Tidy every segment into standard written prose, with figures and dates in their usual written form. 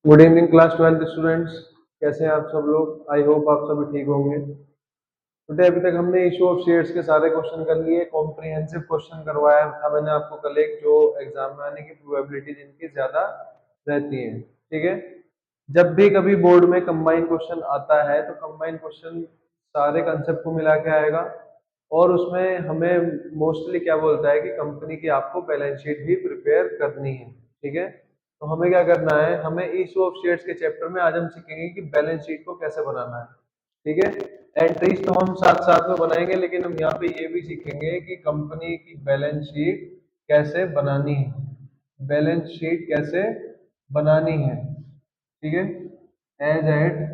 Good evening class 12th students. कैसे हैं आप सब लोग? आई होप आप सभी ठीक होंगे। बेटे अभी तक हमने इशू ऑफ शेयर्स के सारे क्वेश्चन कर लिए। कॉम्प्रिहेंसिव क्वेश्चन करवाया था मैंने आपको कल एक, जो एग्जाम में आने की प्रोबेबिलिटी जिनकी ज्यादा रहती है। ठीक है, जब भी कभी बोर्ड में कंबाइन क्वेश्चन आता है तो कंबाइन क्वेश्चन सारे कंसेप्ट को मिला के आएगा और उसमें हमें मोस्टली क्या बोलता है कि कंपनी की आपको बैलेंस शीट भी प्रिपेयर करनी है। ठीक है, तो हमें क्या करना है, हमें इशू ऑफ शेयर्स के चैप्टर में आज हम सीखेंगे कि बैलेंस शीट को कैसे बनाना है। ठीक है, एंट्रीज तो हम साथ साथ में बनाएंगे, लेकिन हम यहाँ पे ये भी सीखेंगे कि कंपनी की बैलेंस शीट कैसे बनानी है। बैलेंस शीट कैसे बनानी है, ठीक है। एज एट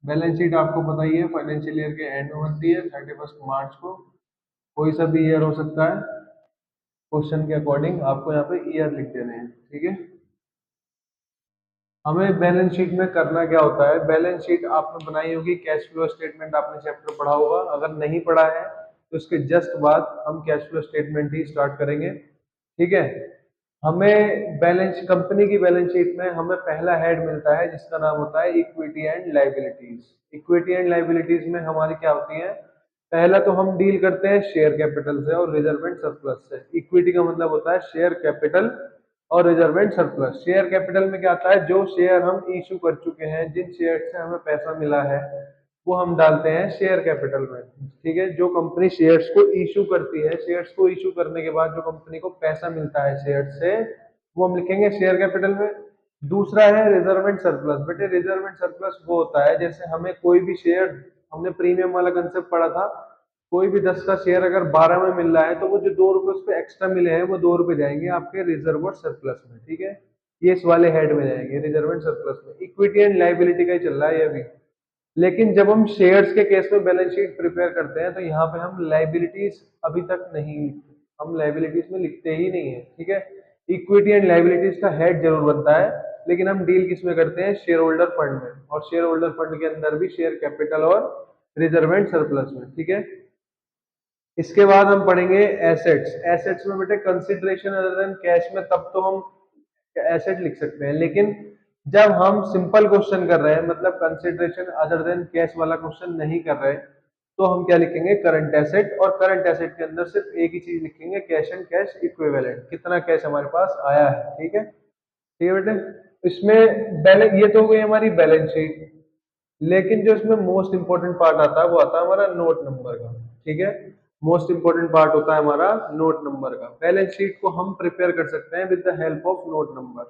बैलेंस शीट आपको पता ही है फाइनेंशियल ईयर के एंड में बनती है 31 मार्च को। कोई सा भी ईयर हो सकता है, क्वेश्चन के अकॉर्डिंग आपको यहाँ पे ईयर लिख देने हैं। ठीक है, हमें बैलेंस शीट में करना क्या होता है। बैलेंस शीट आपने बनाई होगी, कैश फ्लो स्टेटमेंट आपने चैप्टर पढ़ा होगा। अगर नहीं पढ़ा है तो इसके जस्ट बाद हम कैश फ्लो स्टेटमेंट ही स्टार्ट करेंगे। ठीक है, हमें बैलेंस कंपनी की बैलेंस शीट में हमें पहला हेड मिलता है जिसका नाम होता है equity and liabilities. Equity and liabilities में हमारी क्या होती है, पहला तो हम डील करते हैं शेयर कैपिटल से और रिजर्व एंड सरप्लस से। इक्विटी का मतलब होता है शेयर कैपिटल और reserve and surplus. Share capital में क्या आता है, जो शेयर हम इशू कर चुके हैं, जिन शेयर से हमें पैसा मिला है वो हम डालते हैं शेयर कैपिटल में। ठीक है, जो कंपनी शेयर्स को इशू करती है, शेयर्स को इशू करने के बाद जो कंपनी को पैसा मिलता है शेयर से, वो हम लिखेंगे शेयर कैपिटल में। दूसरा है रिजर्व एंड सरप्लस। बेटे रिजर्व एंड सरप्लस वो होता है जैसे हमें कोई भी शेयर, हमने प्रीमियम वाला कंसेप्ट पढ़ा था, कोई भी 10 का शेयर अगर 12 में मिल रहा है तो वो जो 2 रुपए उस पे एक्स्ट्रा मिले हैं वो 2 रुपए जाएंगे आपके रिजर्व और सरप्लस में। ठीक है, ये इस वाले हेड में जाएंगे रिजर्व एंड सरप्लस में। इक्विटी एंड लाइबिलिटी का ही चल रहा है ये अभी। लेकिन जब हम शेयर्स के केस में बैलेंस शीट प्रिपेयर करते हैं तो यहाँ पे हम लाइबिलिटीज अभी तक नहीं लिखते, हम लाइबिलिटीज में लिखते ही नहीं है। ठीक है, इक्विटी एंड लाइबिलिटीज का हेड जरूर बनता है, लेकिन हम डील किस में करते हैं, शेयर होल्डर फंड में, और शेयर होल्डर फंड के अंदर भी शेयर कैपिटल और रिजर्व एंड सरप्लस में। ठीक है, इसके बाद हम पढ़ेंगे एसेट्स। एसेट्स में बेटे कंसिडरेशन अदर देन कैश में तब तो हम एसेट लिख सकते हैं, लेकिन जब हम सिंपल क्वेश्चन कर रहे हैं, मतलब कंसिडरेशन अदर देन कैश वाला क्वेश्चन नहीं कर रहे, तो हम क्या लिखेंगे, करंट एसेट। और करंट एसेट के अंदर सिर्फ एक ही चीज लिखेंगे, कैश एंड कैश इक्विवेलेंट, कितना कैश हमारे पास आया है। ठीक है, ठीक है बेटे, इसमें बैलेंस, ये तो हो गई हमारी बैलेंस शीट। लेकिन जो इसमें मोस्ट इंपॉर्टेंट पार्ट आता है वो आता है हमारा नोट नंबर का। ठीक है, मोस्ट इंपॉर्टेंट पार्ट होता है हमारा नोट नंबर का। बैलेंस शीट को हम प्रिपेयर कर सकते हैं with the help of note number.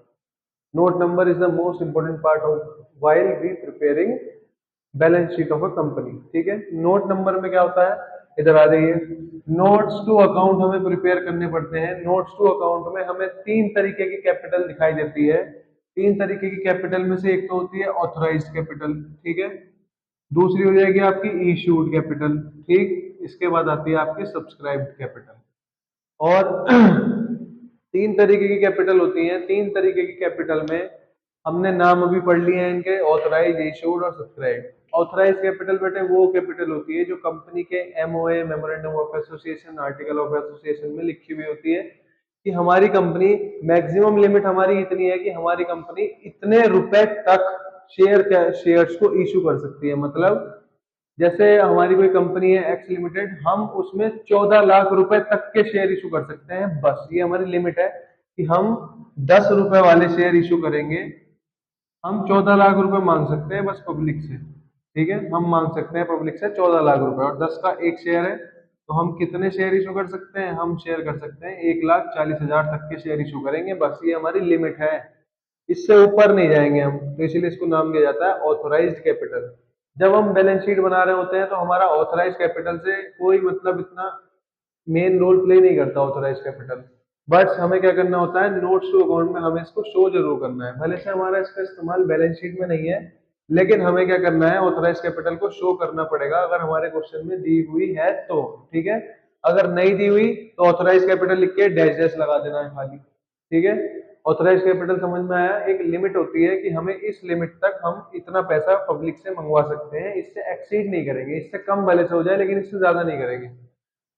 Note number is the most important part of while we preparing balance sheet of a company. ठीक है, नोट नंबर में क्या होता है, इधर आ जाइए। नोट्स टू अकाउंट हमें प्रिपेयर करने पड़ते हैं। नोट्स टू अकाउंट में हमें तीन तरीके की कैपिटल दिखाई देती है। तीन तरीके की कैपिटल में से एक तो होती है ऑथराइज्ड कैपिटल, ठीक है। दूसरी हो जाएगी आपकी इशूड कैपिटल, ठीक। इसके बाद आती है आपकी सब्सक्राइब्ड कैपिटल। और तीन तरीके की कैपिटल होती है। तीन तरीके की कैपिटल में हमने नाम अभी पढ़ लिए हैं इनके, ऑथराइज, इशूड और सब्सक्राइब। ऑथराइज कैपिटल बेटे वो कैपिटल होती है जो कंपनी के MOA, memorandum of association, article of association में लिखी हुई होती है कि हमारी कंपनी, मैक्सिमम लिमिट हमारी इतनी है कि हमारी कंपनी इतने रुपए तक शेयर्स को इशू कर सकती है। मतलब जैसे हमारी कोई कंपनी है एक्स लिमिटेड, हम उसमें 14 लाख रुपए तक के शेयर इशू कर सकते हैं, बस ये हमारी लिमिट है कि हम 10 रुपए वाले शेयर इशू करेंगे। हम 14 लाख रुपए मांग सकते हैं बस पब्लिक से। ठीक है, हम मांग सकते हैं पब्लिक से 14 लाख रुपए, और 10 का एक शेयर है तो हम कितने शेयर इशू कर सकते हैं, हम शेयर कर सकते हैं 1,40,000 तक के शेयर इशू करेंगे, बस ये हमारी लिमिट है। इससे ऊपर नहीं जाएंगे हम, तो इसीलिए इसको नाम दिया जाता है ऑथोराइज्ड कैपिटल। जब हम बैलेंस शीट बना रहे होते हैं तो हमारा ऑथराइज कैपिटल से कोई मतलब इतना मेन रोल प्ले नहीं करता ऑथराइज कैपिटल। बट हमें क्या करना होता है, नोट्स टू अकाउंट में हमें इसको शो जरूर करना है। भले से हमारा इसका इस्तेमाल बैलेंस शीट में नहीं है, लेकिन हमें क्या करना है, ऑथराइज कैपिटल को शो करना पड़ेगा अगर हमारे क्वेश्चन में दी हुई है तो। ठीक है, अगर नहीं दी हुई तो ऑथराइज कैपिटल लिख के डैश डैश लगा देना है खाली। ठीक है, ऑथराइज कैपिटल समझ में आया। एक लिमिट होती है कि हमें इस लिमिट तक हम इतना पैसा पब्लिक से मंगवा सकते हैं, इससे एक्सीड नहीं करेंगे, इससे कम भले से हो जाए लेकिन इससे ज्यादा नहीं करेंगे।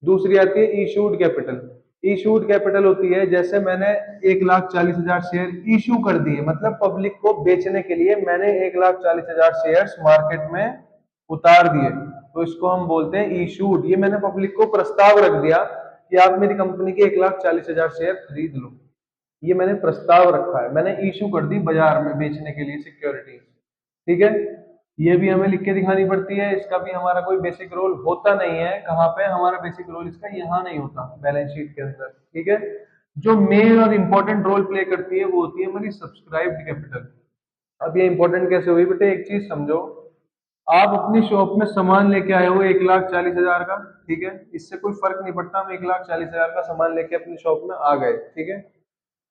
दूसरी आती है इशूड कैपिटल। इशूड कैपिटल होती है, जैसे मैंने 1,40,000 शेयर इशू कर दिए, मतलब पब्लिक को बेचने के लिए मैंने 1,40,000 शेयर्स मार्केट में उतार दिए, तो इसको हम बोलते हैं इशूड। ये मैंने पब्लिक को प्रस्ताव रख दिया कि आप मेरी कंपनी के 1,40,000 शेयर खरीद लो। ये मैंने प्रस्ताव रखा है, मैंने इशू कर दी बाजार में बेचने के लिए सिक्योरिटी। ठीक है, ये भी हमें लिख के दिखानी पड़ती है। इसका भी हमारा कोई बेसिक रोल होता नहीं है। कहाँ पे हमारा बेसिक रोल इसका, यहाँ नहीं होता बैलेंस शीट के अंदर। ठीक है, जो मेन और इम्पोर्टेंट रोल प्ले करती है वो होती है हमारी सब्सक्राइब्ड कैपिटल। अब ये इंपॉर्टेंट कैसे हुई बेटे, एक चीज समझो। आप अपनी शॉप में सामान लेके आए हो 1,40,000 का, ठीक है, इससे कोई फर्क नहीं पड़ता, हम 1,40,000 का सामान लेके अपनी शॉप में आ गए, ठीक है।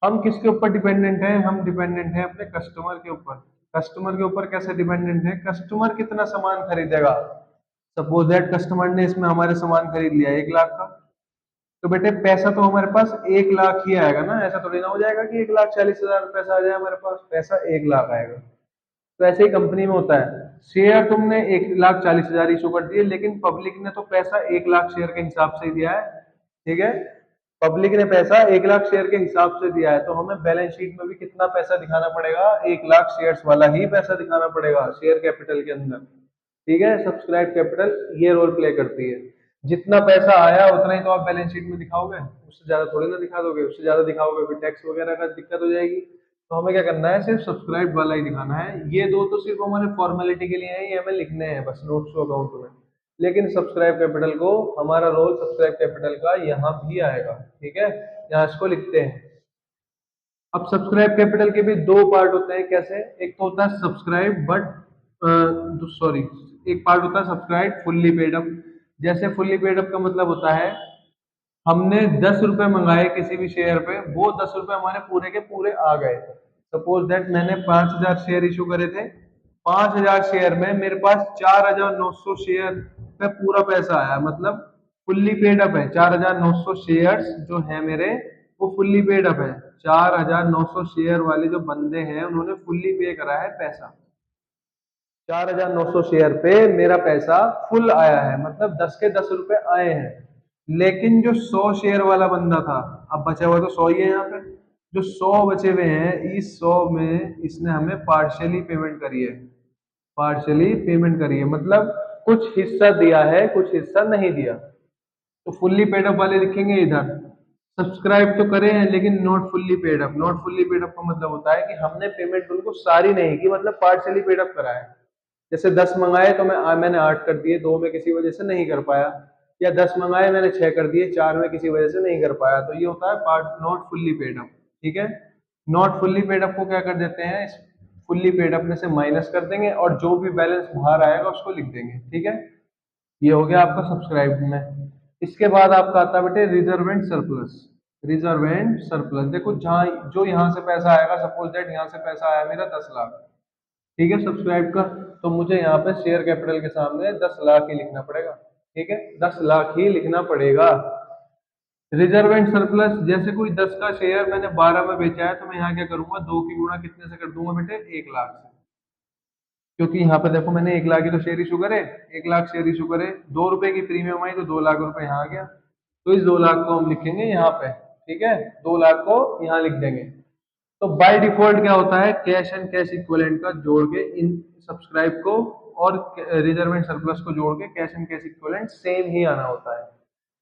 हम किसके ऊपर डिपेंडेंट हैं, हम डिपेंडेंट हैं अपने कस्टमर के ऊपर। कस्टमर के ऊपर कैसे डिपेंडेंट है, कस्टमर कितना सामान खरीदेगा। सपोज दैट कस्टमर ने इसमें हमारे सामान खरीद लिया 1,00,000 का, तो बेटे पैसा तो हमारे पास 1,00,000 ही आएगा ना। ऐसा थोड़ी ना हो जाएगा कि 1,40,000 पैसा आ जाए हमारे पास, पैसा 1,00,000 आएगा। तो ऐसे ही कंपनी में होता है। शेयर तुमने 1,40,000 इशू कर दिए, लेकिन पब्लिक ने तो पैसा 1,00,000 शेयर के हिसाब से ही दिया है। ठीक है, पब्लिक ने पैसा 1,00,000 शेयर के हिसाब से दिया है, तो हमें बैलेंस शीट में भी कितना पैसा दिखाना पड़ेगा, 1,00,000 शेयर्स वाला ही पैसा दिखाना पड़ेगा शेयर कैपिटल के अंदर। ठीक है, सब्सक्राइब कैपिटल ये रोल प्ले करती है। जितना पैसा आया उतना ही तो आप बैलेंस शीट में दिखाओगे, उससे ज्यादा थोड़ी ना दिखा दोगे। उससे ज्यादा दिखाओगे फिर टैक्स वगैरह का दिक्कत हो जाएगी। तो हमें क्या करना है, सिर्फ सब्सक्राइब वाला ही दिखाना है। ये दो तो सिर्फ हमारे फॉर्मेलिटी के लिए है, ये हमें लिखने हैं बस नोट्स टू अकाउंट में। लेकिन सब्सक्राइब कैपिटल को, हमारा रोल सब्सक्राइब कैपिटल का यहाँ भी आएगा। ठीक है, यहाँ इसको लिखते हैं। अब सब्सक्राइब कैपिटल के भी दो पार्ट होते हैं। कैसे, एक तो होता है सब्सक्राइब बट सॉरी, एक पार्ट होता है सब्सक्राइब फुल्ली पेड अप। जैसे फुल्ली पेड अप का मतलब होता है हमने 10 रुपए मंगाए किसी भी शेयर पे, वो 10 रुपए हमारे पूरे के पूरे आ गए। सपोज दैट मैंने 5,000 शेयर इशू करे थे, 5,000 शेयर में मेरे पास 4,900 शेयर पे पूरा पैसा आया, मतलब फुल्ली पेड अप है। 4,900 शेयर्स जो है मेरे, वो फुल्ली पेड अप है। 4,900 शेयर वाले जो बंदे हैं उन्होंने फुल्ली पे करा है पैसा। 4,900 शेयर पे मेरा पैसा फुल आया है, मतलब 10 के 10 रुपए आए हैं। लेकिन जो 100 शेयर वाला बंदा था, अब बचा हुआ तो 100 ही है यहाँ पे, जो 100 बचे हुए हैं, इस 100 में इसने हमें पार्शियली पेमेंट करी है। पार्शियली पेमेंट करी है मतलब कुछ हिस्सा दिया है, कुछ हिस्सा नहीं दिया। तो फुल्ली पेड अप वाले लिखेंगे इधर। सब्सक्राइब तो करे हैं लेकिन not fully paid up. Not fully paid up का मतलब होता है कि हमने पेमेंट उनको सारी नहीं की, मतलब पार्शियली पेड अप करा है। जैसे 10 मंगाए तो मैंने 8 कर दिए, 2 में किसी वजह से नहीं कर पाया, या 10 मंगाए मैंने 6 कर दिए, 4 में किसी वजह से नहीं कर पाया, तो ये होता है part not fully paid up. ठीक है, नॉट फुल्ली पेड अप को क्या कर देते हैं, फुल्ली पेड अप में से माइनस कर देंगे और जो भी बैलेंस बाहर आएगा उसको लिख देंगे। ठीक है, ये हो गया आपका सब्सक्राइब में। इसके बाद आपका आता है बेटे reserve and surplus. Reserve and surplus, देखो जहाँ जो यहाँ से पैसा आएगा, सपोज दैट यहाँ से पैसा आया मेरा 10,00,000, ठीक है, सब्सक्राइब का, तो मुझे यहाँ पे शेयर कैपिटल के सामने 10,00,000 ही लिखना पड़ेगा। ठीक है, 10,00,000 ही लिखना पड़ेगा। रिजर्व एंड सरप्लस, जैसे कोई 10 का शेयर मैंने 12 में बेचा है, तो मैं यहाँ क्या करूंगा, 2 की गुणा कितने से कर दूंगा बेटे, 1,00,000 से। क्योंकि यहाँ पे देखो मैंने 1,00,000 की तो शेयर इशू करे, 1,00,000 शेयर इशू करे, 2 रुपए की प्रीमियम आई तो 2,00,000 रुपए यहाँ आ गया। तो इस 2,00,000 को हम लिखेंगे यहाँ पे। ठीक है, 2,00,000 को यहाँ लिख देंगे। तो बाय डिफॉल्ट क्या होता है, कैश एंड कैश इक्विवेलेंट का जोड़ के इन सब्सक्राइब को और रिजर्व एंड सरप्लस को जोड़ के cash and cash equivalent same ही आना होता है।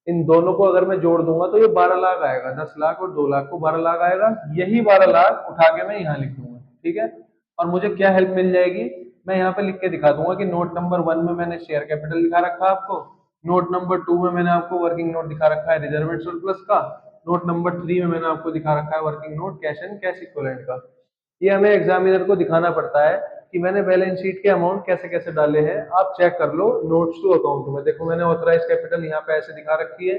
इन दोनों को अगर मैं जोड़ दूंगा तो ये 12,00,000 आएगा। 10,00,000 और 2,00,000 को 12,00,000 आएगा। यही 12,00,000 उठा के मैं यहाँ लिख दूंगा। ठीक है, और मुझे क्या हेल्प मिल जाएगी, मैं यहाँ पे लिख के दिखा दूंगा कि नोट नंबर 1 में मैंने शेयर कैपिटल दिखा रखा है आपको, नोट नंबर 2 में मैंने आपको वर्किंग नोट दिखा रखा है रिजर्व एंड सरप्लस का, नोट नंबर 3 में मैंने आपको दिखा रखा है working note cash and cash equivalent का। ये हमें एग्जामिनर को दिखाना पड़ता है कि मैंने बैलेंस शीट के अमाउंट कैसे कैसे डाले हैं। आप चेक कर लो नोट्स टू अकाउंट में, देखो मैंने ऑथराइज कैपिटल यहाँ पे ऐसे दिखा रखी है।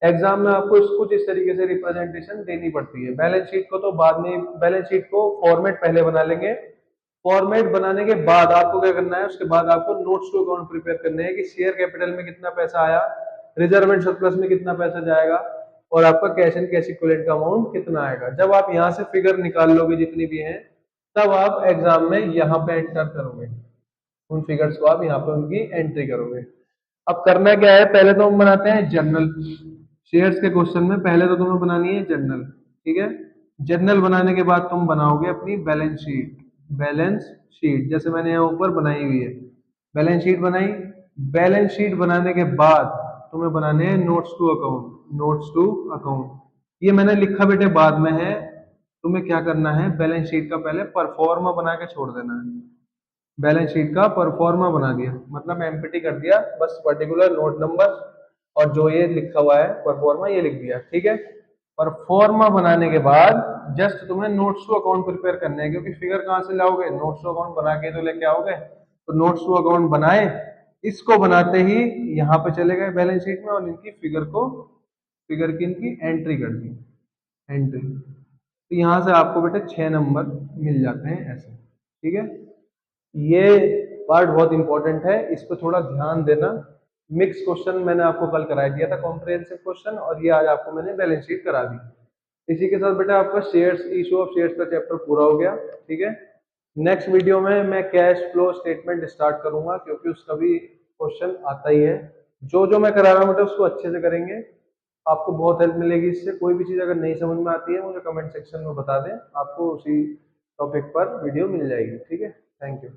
एग्जाम में आपको कुछ इस तरीके से रिप्रेजेंटेशन देनी पड़ती है। बैलेंस शीट को तो बाद में, बैलेंस शीट को फॉर्मेट पहले बना लेंगे। फॉर्मेट बनाने के बाद आपको क्या करना है, उसके बाद आपको नोट्स टू अकाउंट प्रिपेयर करने हैं कि शेयर कैपिटल में कितना पैसा आया, रिजर्व एंड सरप्लस में कितना पैसा जाएगा, और आपका कैश एंड कैश इक्विवेलेंट का अमाउंट कितना आएगा। जब आप यहाँ से फिगर निकाल लोगे जितनी भी हैं, तब आप एग्जाम में यहाँ पे एंटर करोगे, उन फिगर्स को आप यहाँ पे उनकी एंट्री करोगे। अब करना क्या है, पहले तो हम बनाते हैं जर्नल। शेयर्स के क्वेश्चन में पहले तो तुम्हें बनानी है जर्नल, ठीक है। जर्नल बनाने के बाद तुम बनाओगे अपनी बैलेंस शीट। बैलेंस शीट जैसे मैंने यहाँ ऊपर बनाई हुई है, बैलेंस शीट बनाई। बैलेंस शीट बनाने के बाद तुम्हें बनाने हैं notes to account. Notes to account ये मैंने लिखा बेटे बाद में है, तुम्हें क्या करना है, बैलेंस शीट का पहले परफॉर्मा बना के छोड़ देना है। बैलेंस शीट का परफॉर्मा बना दिया मतलब एम्प्टी कर दिया, बस पर्टिकुलर नोट नंबर और जो ये लिखा हुआ है परफॉर्मा ये लिख दिया, ठीक है। परफॉर्मा बनाने के बाद जस्ट तुम्हें नोट्स टू अकाउंट प्रिपेयर करने हैं, क्योंकि फिगर कहाँ से लाओगे, नोट्स टू अकाउंट बना के तो लेके आओगे। तो नोट्स टू अकाउंट बनाए, इसको बनाते ही यहाँ पे चले गए बैलेंस शीट में और इनकी फिगर की इनकी एंट्री कर दी, एंट्री। तो यहाँ से आपको बेटे 6 नंबर मिल जाते हैं ऐसे, ठीक है। ये पार्ट बहुत इंपॉर्टेंट है, इस पर थोड़ा ध्यान देना। मिक्स क्वेश्चन मैंने आपको कल करा दिया था, कॉम्प्रिहेंसिव क्वेश्चन, और ये आज आपको मैंने बैलेंस शीट करा दी। इसी के साथ बेटा आपका शेयर्स, इशू ऑफ शेयर्स का चैप्टर पूरा हो गया, ठीक है। नेक्स्ट वीडियो में मैं कैश फ्लो स्टेटमेंट स्टार्ट करूंगा, क्योंकि उसका भी क्वेश्चन आता ही है। जो जो मैं करा रहा हूँ बेटा उसको अच्छे से करेंगे, आपको बहुत हेल्प मिलेगी इससे। कोई भी चीज़ अगर नहीं समझ में आती है मुझे कमेंट सेक्शन में बता दें, आपको उसी टॉपिक पर वीडियो मिल जाएगी, ठीक है। Thank you.